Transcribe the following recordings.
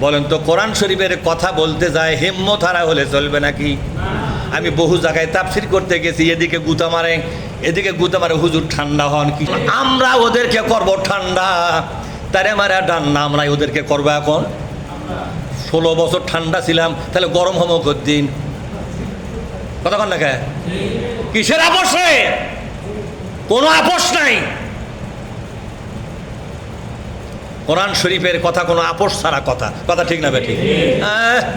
বলেন তো কোরআন শরীফের কথা বলতে যায় হিম্মত হারা হলে চলবে নাকি? আমি বহু জায়গায় তাফসীর করতে গেছি, এদিকে গুতা মারে হুজুর ঠান্ডা হন কি, আমরা ওদেরকে করব ঠান্ডা, তারে মারা ডান্না আমরা ওদেরকে করবো। এখন 16 বছর ঠান্ডা ছিলাম, তাহলে গরম হমো দিন কতক্ষণ না কে? কিসের আপোষে? কোনো আপোষ নাই। কোরআন শরীফের কথা কোনো আপোষ ছাড়া কথা, কথা ঠিক না বেঠিক?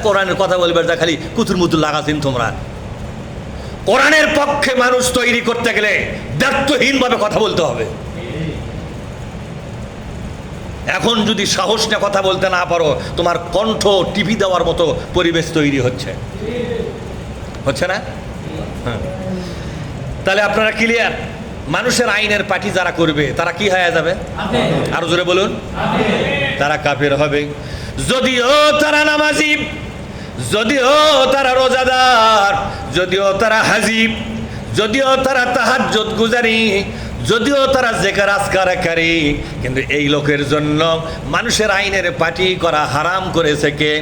কোরআনের কথা বলবে যা খালি কুতুর মুতুর লাগাছেন তোমরা। কোরআনের পক্ষে মানুষ তৈরি করতে গেলে দায়িত্বহীনভাবে কথা বলতে হবে। এখন যদি সাহস নিয়ে কথা বলতে না পারো, তোমার কণ্ঠ টিভি দেওয়ার মতো পরিবেশ তৈরি হচ্ছে না? হ্যাঁ, তাহলে আপনারা ক্লিয়ার? মানুষের আইনের পার্টি যারা করবে তারা কি হয়ে যাবে? আরো জোরে বলুন, তারা কাফের হবে। যদিও তারা নামাজি, যদিও তারা রোজাদার, যদিও তারা হাজিব, যদিও তারা তাহাজ্জুদ গুজারি, যদিও তারা জিকির আজকারকারী, কিন্তু এই লোকের জন্য মানুষের আইনের পার্টি করা হারাম করেছে কে?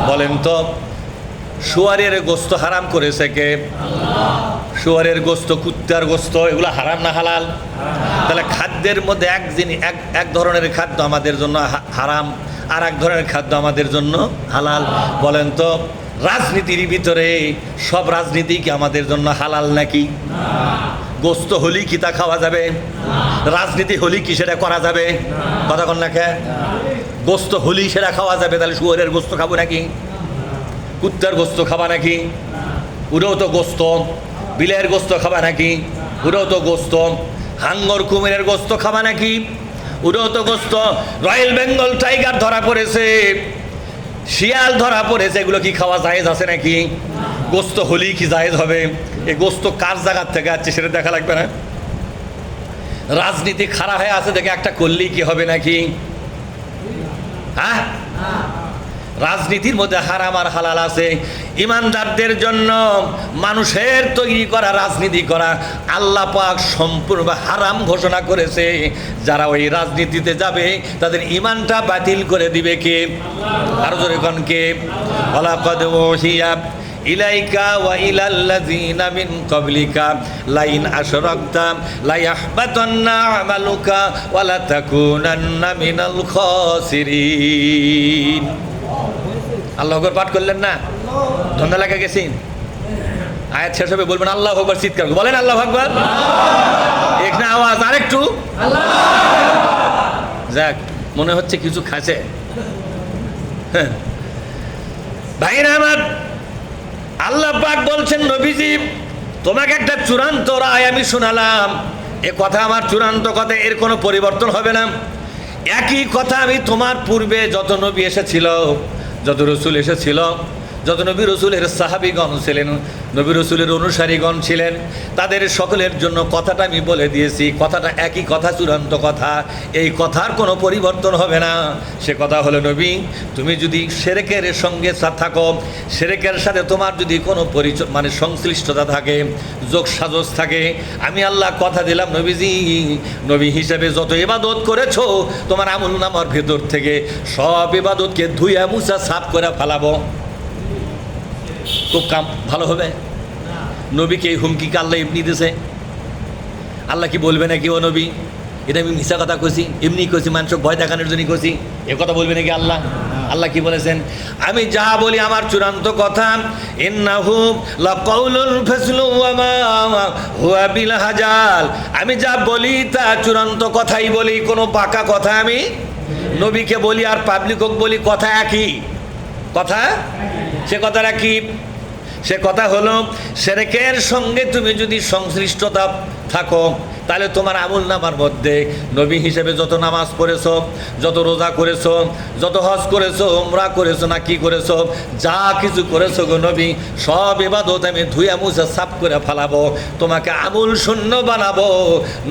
বলেন তো। শুয়ারের গোস্ত হারাম করেছে কে? শুয়ারের গোস্ত, কুত্তার গোস্ত, এগুলো হারাম না হালাল? তাহলে খাদ্যের মধ্যে এক ধরনের খাদ্য আমাদের জন্য হারাম, আর এক ধরনের খাদ্য আমাদের জন্য হালাল। বলেন তো রাজনীতির ভিতরে সব রাজনীতি কি আমাদের জন্য হালাল নাকি? গোস্ত হলি কি তা খাওয়া যাবে? রাজনীতি হলি কি সেটা করা যাবে? কথা কন না কে? গোস্ত হলি সেটা খাওয়া যাবে, তাহলে শুয়ারের গোস্ত খাবো নাকি? কুত্তার গোস্ত খাবা নাকি? ওটাও তো গোস্ত। বিলের গোস্ত খাবা নাকি? ওটাও তো গোস্ত। হাঙ্গর কুমিরের গোস্ত খাবা নাকি? ওটাও তো গোস্ত। রয়্যাল বেঙ্গল টাইগার ধরা পড়েছে, শিয়াল ধরা পড়েছে, এগুলো কি খাওয়া জায়েজ আছে নাকি? গোস্ত হলি কি জায়েজ হবে? এই গোস্ত কার জায়গার থেকে আছে সেটা দেখা লাগবে না? রাজনীতি খারাপ হয়ে আছে দেখে একটা করলেই কি হবে নাকি? হ্যাঁ, রাজনীতির মধ্যে হারাম আর হালাল আছে। ইমানদারদের জন্য মানুষের তৈরি করা রাজনীতি করা আল্লাহ পাক সম্পূর্ণ হারাম ঘোষণা করেছে। যারা ওই রাজনীতিতে যাবে তাদের ইমানটা বাতিল করে দিবে কে? আর জোরে কোন কে? ওয়ালাকাদ ওহিয়া ইলাইকা ওয়া ইলাল্লাযিনা মিন ক্বাবলিকা লাইন আশরাকতা লা ইয়াহবাতান্না আমালুকা ওয়া লা তাকুনান্না মিনাল খাসিরিন। আল্লাহু আকবার পাঠ করলেন না? ধন্দা লাগা গেছেন? আয়াত শেষ হবে বলবেন আল্লাহু আকবার, চিৎকার বলেন আল্লাহু আকবার। এখানে আওয়াজ আরেকটু। যাক, মনে হচ্ছে কিছু খাচ্ছে। ভাইরা আমার, আল্লাহ পাক বলছেন নবীজি তোমাকে একটা চূড়ান্ত রায় আমি শোনালাম, এ কথা আমার চূড়ান্ত কথা, এর কোনো পরিবর্তন হবে না। একই কথা আমি তোমার পূর্বে যত নবী এসেছিল, যত রসুল এসেছিল, যত নবী রসুলের সাহাবীগণ ছিলেন, নবী রসুলের অনুসারীগণ ছিলেন, তাদের সকলের জন্য কথাটা আমি বলে দিয়েছি। কথাটা একই কথা, চূড়ান্ত কথা, এই কথার কোনো পরিবর্তন হবে না। সে কথা হলো নবী, তুমি যদি শিরকের সঙ্গে থাকো, শিরকের সাথে তোমার যদি কোনো সংশ্লিষ্টতা থাকে, যোগ সাজস থাকে, আমি আল্লাহ কথা দিলাম নবীজি, নবী হিসেবে যত ইবাদত করেছো তোমার আমল নামার ভেতর থেকে সব ইবাদতকে ধুইয়া মুছা সাফ করে ফেলাবো। খুব কাম ভালো হবে? নবীকে এই হুমকিকে আল্লাহ এমনি দিয়েছে। আল্লাহ কি বলবে নাকি ও নবী এটা আমি মিশা কথা কইছি, এমনি কইছি, মানুষ ভয় দেখানোর জন্য কইছি, এ কথা বলবে নাকি আল্লাহ? আল্লাহ কি বলেছেন? আমি যা বলি আমার চূড়ান্ত কথা, ইন্নাহু লাকাউলুল ফাসলু ওয়া মা হুয়া বিল হাজাল। আমি যা বলি তা চূড়ান্ত কথাই বলি, কোনো পাকা কথা আমি নবীকে বলি আর পাবলিকক বলি, কথা একই কথা। সে কথাটা কি? সে কথা হলো শিরকের সঙ্গে তুমি যদি সংশ্লিষ্টতা থাকো, তাহলে তোমার আমল নামার মধ্যে নবী হিসেবে যত নামাজ পড়েছো, যত রোজা করেছো, যত হজ করেছো, উমরা করেছো, না কি করেছো, যা কিছু করেছো গো নবী, সব ইবাদত আমি ধুইয়া মুছে সাফ করে ফেলাবো, তোমাকে আমল শূন্য বানাবো,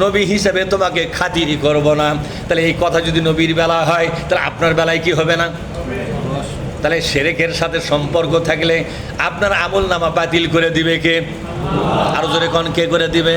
নবী হিসেবে তোমাকে খাতিরই করব না। তাহলে এই কথা যদি নবীর বেলা হয়, তাহলে আপনার বেলায় কি হবে না? তাহলে শিরকের সাথে সম্পর্ক থাকলে আপনার আমল নামা বাতিল করে দিবে কে? আরো জোরে কোন কে করে দিবে?